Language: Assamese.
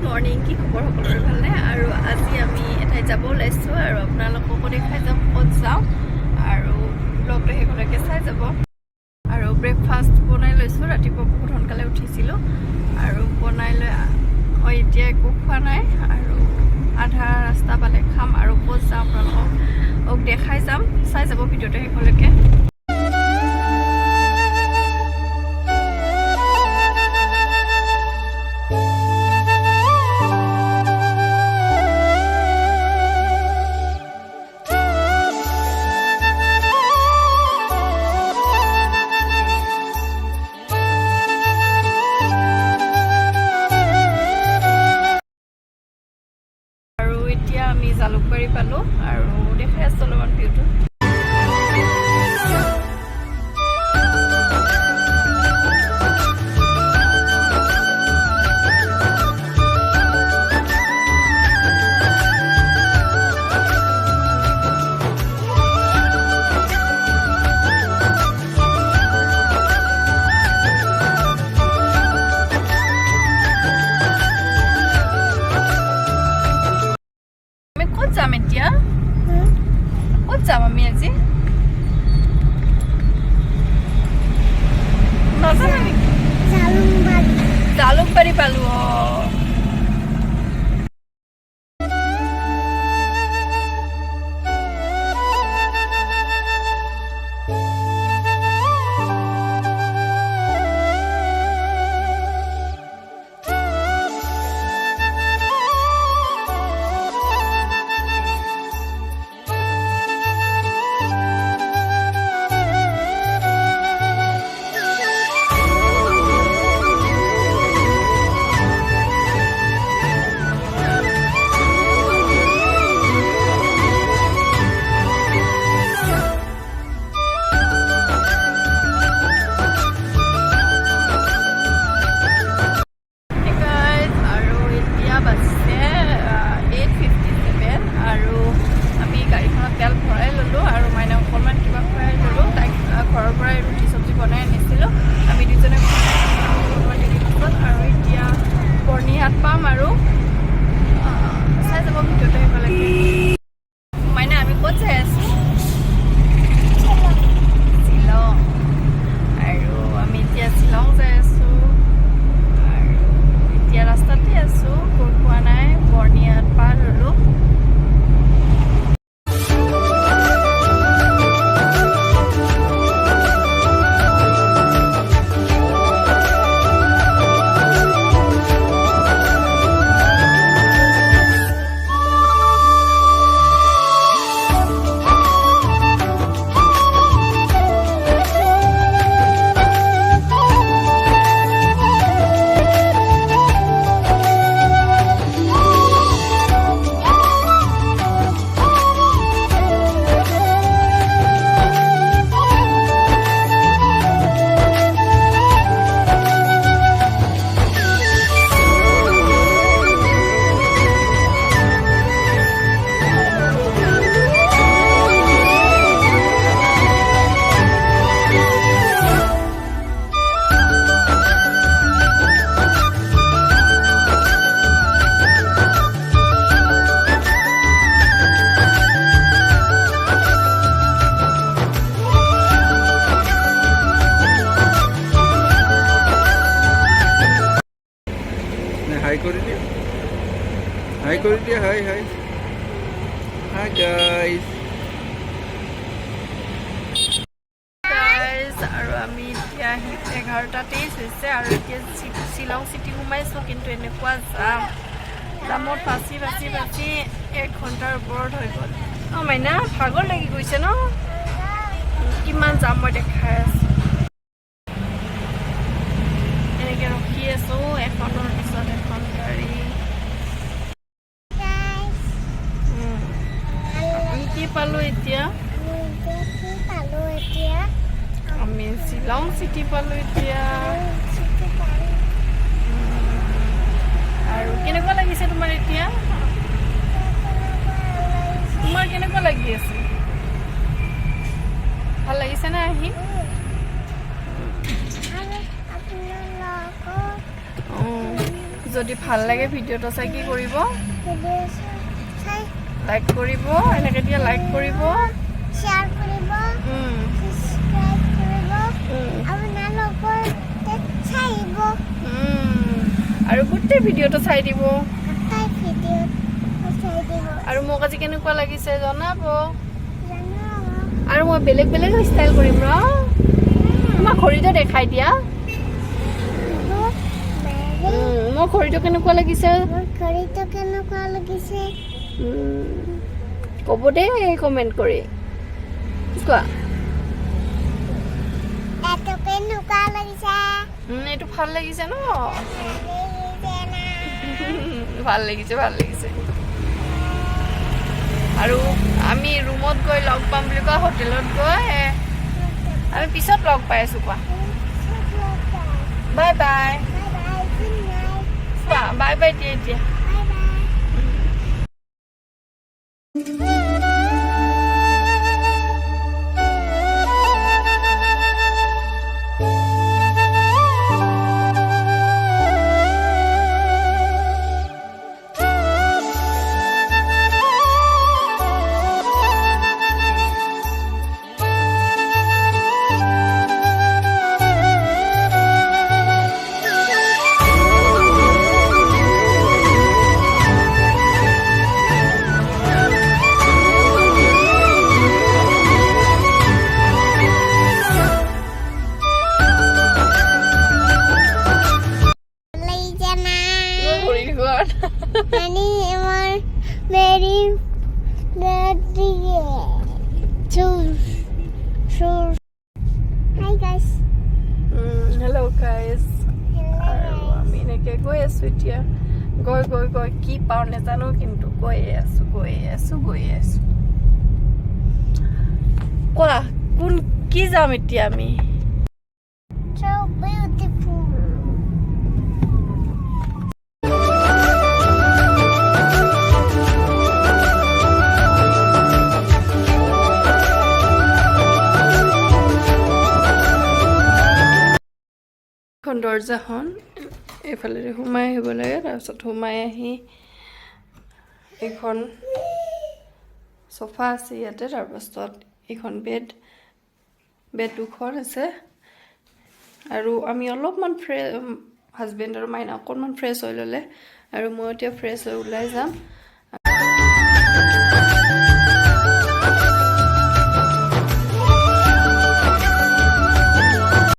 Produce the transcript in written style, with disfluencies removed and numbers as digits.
মৰ্নিং কি খবৰ সকলোৰে ভালনে আৰু আজি আমি এঠাইত যাব ওলাইছোঁ আৰু আপোনালোককো দেখাই যাম ক'ত যাওঁ আৰু ব্লগটো শেষলৈকে চাই যাব আৰু ব্ৰেকফাষ্ট বনাই লৈছোঁ ৰাতিপুৱা বহুত সোনকালে উঠিছিলোঁ আৰু বনাই লৈ এতিয়া একো খোৱা নাই আৰু আধা ৰাস্তা পালে খাম আৰু ক'ত যাওঁ আপোনালোকক দেখাই যাম চাই যাব ভিডিঅ'টো শেষলৈকে আমি জালুকবাৰী পালোঁ আৰু দেখাই আছোঁ অলপমান ভিউটো যাম এতিয়া ক'ত যাম আমি আজি জালুকবাৰী পালোঁ পাম আৰু চাই যাব ভিডিঅ'টো শেষলৈকে মানে আমি ক'ত চাই আছোঁ শ্বিলং আৰু আমি এতিয়া শ্বিলং যাই আছোঁ আৰু এতিয়া ৰাস্তাতে আছোঁ গৈ পোৱা নাই বৰ্ণিহাট পাৰ হ'লোঁ Hi Cordelia. Hi Cordelia. Hi hi. Hi guys. Guys, আৰু আমি এতিয়া 11:23 হৈছে আৰু এতিয়া শ্বিলং চিটি সোমাইছোঁ কিন্তু এনেকুৱা জামত ফাঁচি 1 ঘণ্টাৰ ওপৰত হৈ গ'ল মাইনা ভাগৰ লাগি গৈছে ন কিমান জাম মই দেখাই আছোঁ এনেকৈ ৰখি আছোঁ এখনৰ পিছত এখন গাড়ী আমি কি পালোঁ এতিয়া আমি শ্বিলং চিটি পালোঁ এতিয়া আৰু কেনেকুৱা লাগিছে তোমাৰ এতিয়া তোমাৰ কেনেকুৱা লাগি আছে ভাল লাগিছে না আহি যদি ভাল লাগে ভিডিওটো চাই কি কৰিব লাইক কৰিব এনেকৈ দিয়া লাইক কৰিব শ্বেয়াৰ কৰিব সাবস্ক্ৰাইব কৰিব আপোনালোকৰ চাইব আৰু গোটেই ভিডিওটো চাই দিব তাই ভিডিঅ' চাই দিব আৰু মোক আজি কেনেকুৱা লাগিছে জনাব জানো আৰু মই বেলেগ বেলেগ ষ্টাইল কৰিম ৰ তোমাক ঘড়ীটো দেখাই দিয়া মোৰ ঘড়ীটো কেনেকুৱা লাগিছে মোৰ ঘড়ীটো কেনেকুৱা লাগিছে ক'ব দেই কমেণ্ট কৰি কোৱা এইটো কেনেকুৱা লাগিছে এইটো ভাল লাগিছে ন ভাল লাগিছে আৰু আমি ৰুমত গৈ লগ পাম বুলি কোৱা হোটেলত গৈ আমি পিছত লগ পাই আছোঁ কোৱা বাই বাই বাই বাই দিয়া এতিয়া Honey, আমাৰ very dirty shoes. Hi guys. Hello guys. আৰু আমি এনেকৈ গৈ আছোঁ এতিয়া গৈ কি পাওঁ নাজানো কিন্তু গৈ আছোঁ কোৱা কোন কি যাম এতিয়া আমি So beautiful. এখন দৰ্জাখন এইফালে সোমাই আহিব লাগে তাৰপিছত সোমাই আহি এইখন চফা আছে ইয়াতে তাৰপাছত এইখন বেড দুখন আছে আৰু আমি অলপমান হাজবেণ্ড আৰু মাইনা অকণমান ফ্ৰেছ হৈ ল'লে আৰু মই এতিয়া ফ্ৰেছ হৈ ওলাই যাম